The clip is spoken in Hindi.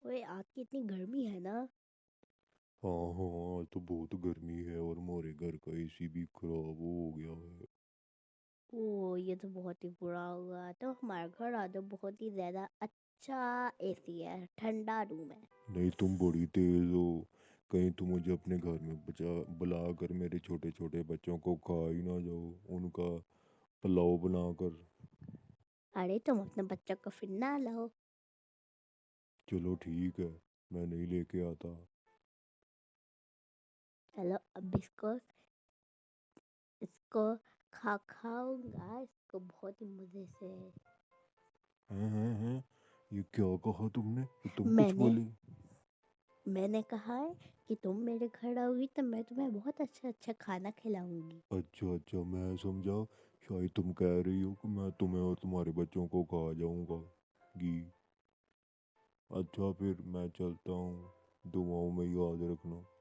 ओए आज की इतनी गर्मी है ना। हाँ हाँ, आज तो बहुत गर्मी है और हमारे घर का एसी भी खराब हो गया है। ओ ये तो बहुत ही बुरा हुआ। तो हमारे घर आ जाओ, बहुत ही ज्यादा अच्छा एसी है, ठंडा रूम है। नहीं, तुम बड़ी तेज हो। कहीं तुम मुझे अपने घर में बचा बुला कर मेरे छोटे छोटे बच्चों को खा ही ना जाओ, उनका पुलाव बनाकर। अरे तुम अपने बच्चा को फिर ना लाओ। चलो ठीक है, मैं नहीं लेके आता। चलो अब इसको इसको खाऊंगा इसको बहुत ही मजे से। हैं, ये क्या कहा तुमने? ये तुम कुछ मैंने बोली? मैंने कहा है कि तुम मेरे घर आओगी तो मैं तुम्हें बहुत अच्छा अच्छा खाना खिलाऊंगी। अच्छा अच्छा, मैं समझा। शायद तुम कह रही हो कि मैं तुम्हें और तुम्हारे बच्चों को खा जाऊंगा। गी। अच्छा फिर मैं चलता हूँ, दुआओं में याद रखना।